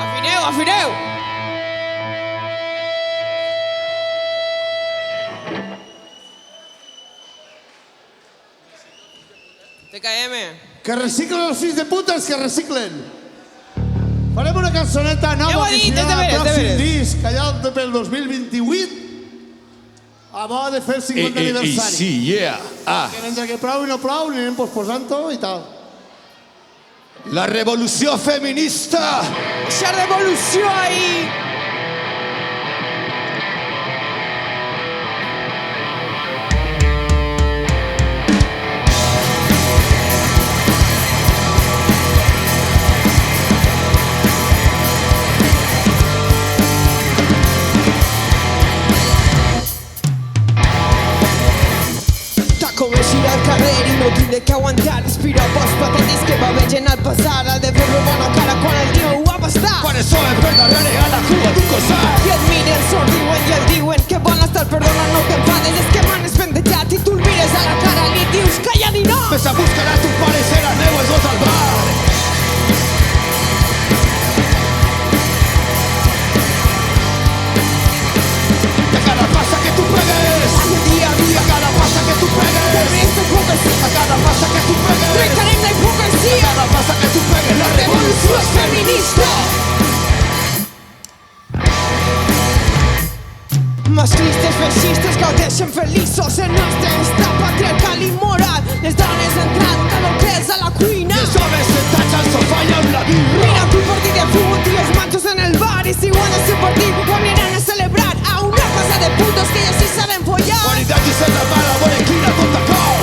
Afineu, afineu! TKM. Que reciclen els fills de putes, que reciclen. Farem una cançoneta nova Ja ho he que dit, serà és de el veres, pròxim de veres. disc, allà pel 2028, a bo de fer el 50 aniversari. Sí, yeah. Ah, Que mentre que plou i no plou, anirem posposant-ho i tal. la revolució feminista. Eixa revolució ahí! Com eixir al carrer i no tindre que aguantar respirar pels patetis que va veient al passar. Ha de fer-lo bona cara quan el dia ho va bastar. Quan eso es per darrere a la cua d'un costat. I et miren, somriuen i el diuen que vol estar, perdona, no t'enfades, és que m'han espendejat i tu el mires a la cara i li dius calla ni no. Ves a buscar a tu pare i serà meu els dos al bar. A cada passa que tu pegues, Dia a dia, a cada passa que tu pegues, terrorista hipocresia, a cada passa que tu pegues, trencarem la a hipocresia. cada passa que tu pegues, la Revolució és feminista. Masclistes, feixistes gaudeixen feliços en nostre estat patriarcal i moral. Les dones entrant cada tres a la cuina. els homes sentats al sofà i amb la birra. Mira tu partit de fútbol i els machos en el bar. I si guanyes el partit ho aniran a celebrar a una casa de putos que ja sí saben follar. Qualitat i ser la mala, bona quina tota cou.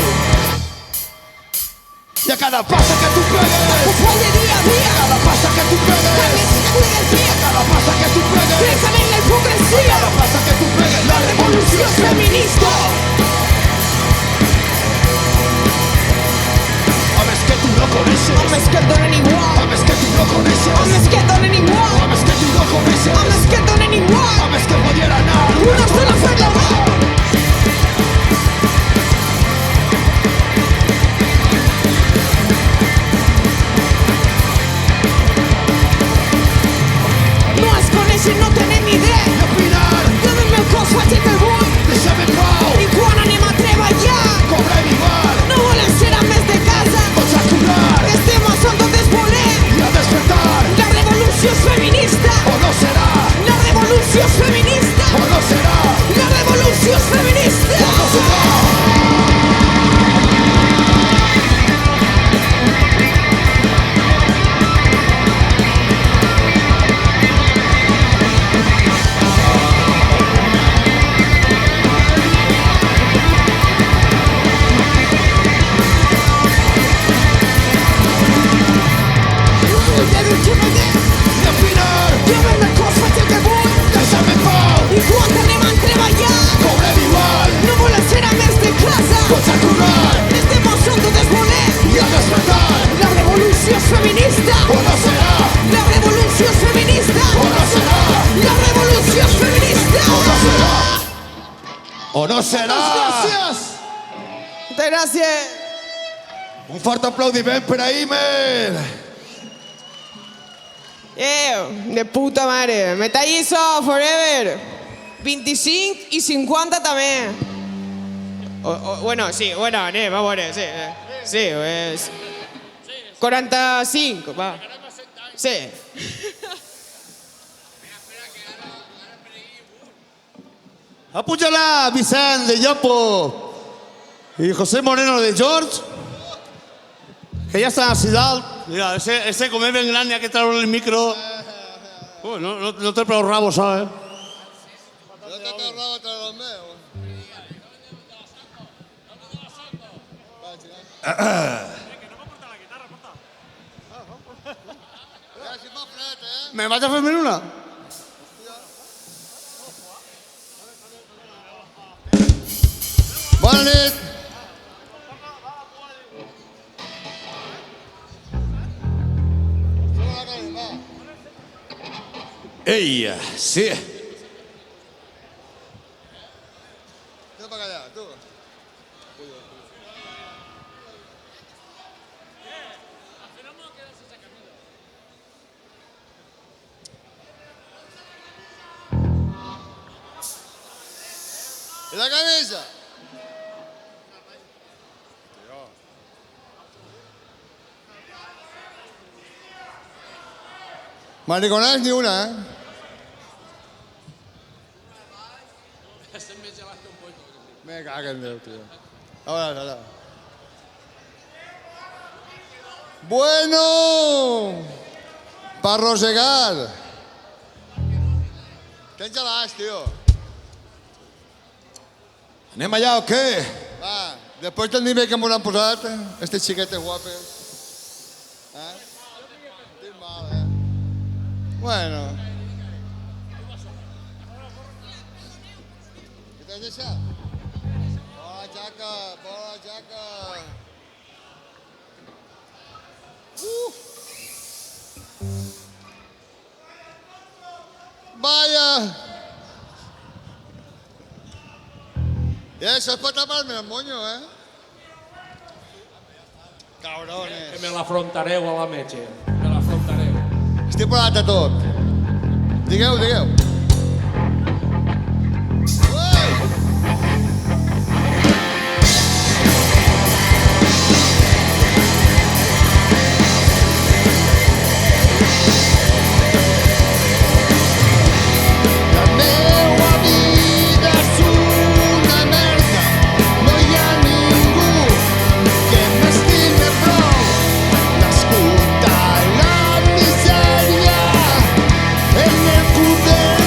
I a cada passa que tu pegues, Fue de dia a dia. a cada passa que tu pegues, a cada passa que tu pegues, Trencarem la hipocresia. a cada passa que tu pegues, la revolució és feminista. Homes que tu no coneixes, Homes que et donen igual. homes que tu no coneixes, Homes que et donen igual. homes que tu no coneixes, Homes que et donen igual. homes que podien anar a Una sola fer la mà. No es coneixen, no tenen ni idea. i opinar, Jo del meu cos faig el que vull. deixa'm en pau, I quan anem a treballar, cobrem igual, no volem ser a més de casa. tots a currar Estem a sol totes volem. i a despertar, La revolució és feminista. o no serà, La revolució és feminista. o no serà, La revolució és feminista. o no serà. Ja dic que no té. I opinar, Jo del meu cos faig el que vull. deixa'm en pau, I quan anem a treballar, cobrem igual, no volem ser a més de casa. tots a currar Estem a sol totes volem. i a despertar, La revolució és feminista. o no serà, La revolució és feminista. o no serà, La revolució és feminista. o no serà, o no serà. Gràcies! Moltes gràcies. Un fort aplaudiment per a Imer. De puta mare. Metallizo forever. 25 i 50 també. Bueno, sí, bueno, anem, a veure, sí. Sí, és... 45, va. Sí. Apújala Vicent de Llopo y José Moreno de George, que ya están así dalt. Mira, ese com és ben gran, hi ha que treure el micro. No té prou rabo, ¿sabes? No te te rabo entre los meos. Me vaig a fer-me una? Bona nit. Ei, sí. Tú para allá, tú. I la camisa? Mariconades ni una, eh? Me cago en Déu, tio. Ahora. Bueno! Pa rosegar. Tens gelats, tio. Anem allà o què? Va, després del nivell que m'ho han posat, estes xiquetes guapes. Estic mal, eh? Bueno. Què t'has deixat? Bona jaca. Vaya. Eso es para taparme el moño, eh? Cabrones. Que me l'afrontareu a la metge. Me l'afrontareu. Estic parat a tot. Digueu. La meua vida és una merda. No hi ha ningú que m'estime prou. Nascut a la misèria en el poder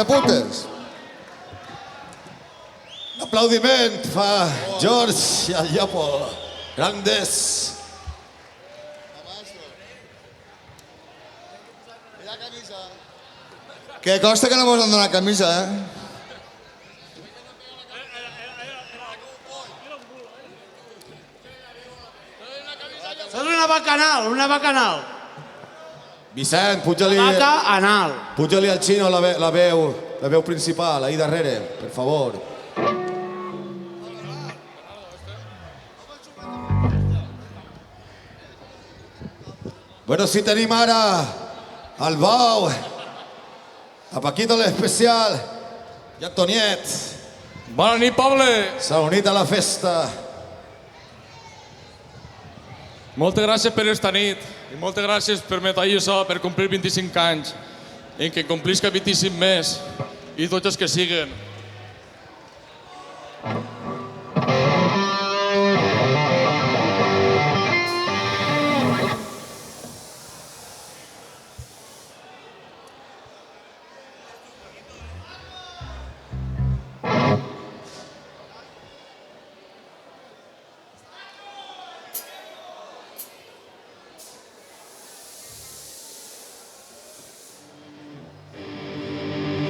putes. Un aplaudiment fa George i el Llopo. Grandes. Que costa que no mos han donat camisa, Això és una bacanal, una bacanal. Vicent, puja-li... Vaca anal. Puja-li al xino la veu principal, ahí darrere, per favor. Bueno, si tenim ara el Bau, a Paquito l'Especial i Antoniet. Bona nit, poble! S'ha unit a la festa. Moltes gràcies per esta nit i moltes gràcies per metre això per complir 25 anys i que complisca 25 més i tots els que siguen.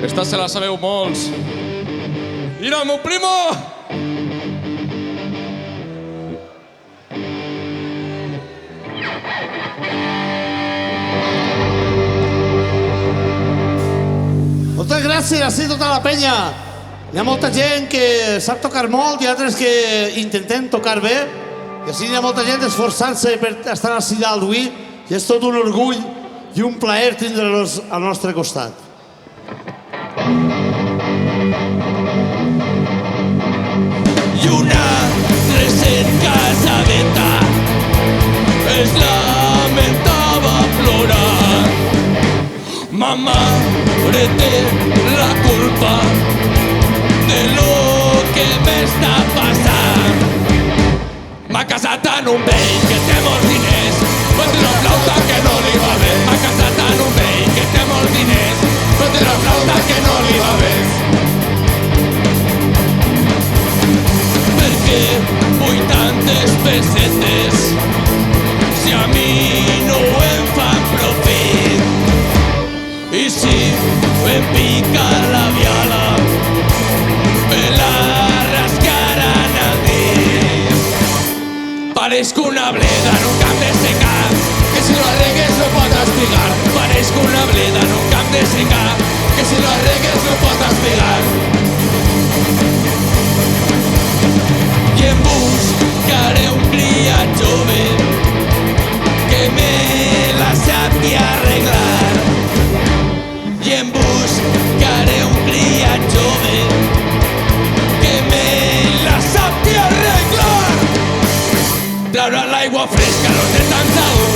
Esta se la sabeu molts. Mira, el meu primo! Moltes gràcies, així tota la penya. Hi ha molta gent que sap tocar molt i altres que intentem tocar bé. I així hi ha molta gent esforçant-se per estar així dalt d'avui. I és tot un orgull i un plaer tindre-los al nostre costat. I una recent casadeta es lamentava plorant. Mamá, té la culpa de lo que m'està passant. M'ha casat en un vell que té molts diners, però té una flauta que no li va bé. M'ha casat en un vell que té molts diners, però té una flauta que no li va bé. Perquè vull tantes pessetes si a mi no em fan profit? I si em pica la viola me la rascaran al dit. Parezco una bleda en un camp de secar que si lo arregues no pot espigar. Parezco una bleda en un camp de secar que si lo arregues no pot espigar. I em buscaré un criat jove que me la sàpia arreglar. I em buscaré un criat jove que me la sàpia arreglar. Traurà l'aigua fresca a los de Tamsaú,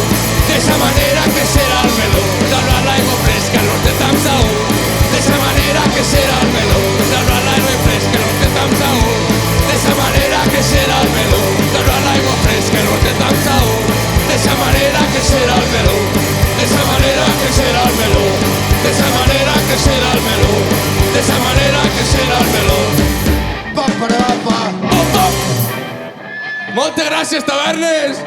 d'esa manera que serà el meló. Traurà l'aigua fresca a los de Tamsaú, d'esa manera que serà el meló. Traurà l'aigua fresca a los de Tamsaú, d'esa manera que serà el meló. Traurà l'aigua fresca a los de Tamsaú, d'esa manera que serà el meló. D'esa manera que serà el meló. D'esa manera que serà el meló. D'esa manera que serà el meló. Moltes gràcies, tavernes!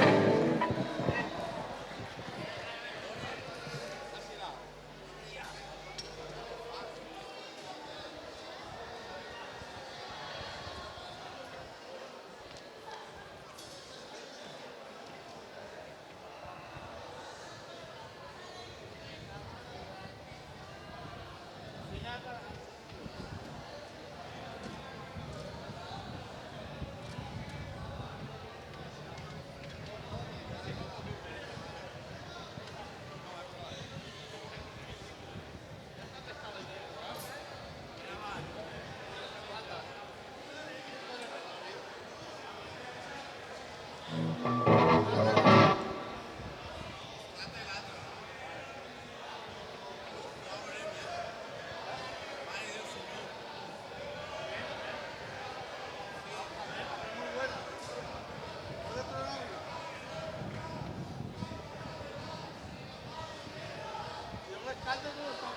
Caldo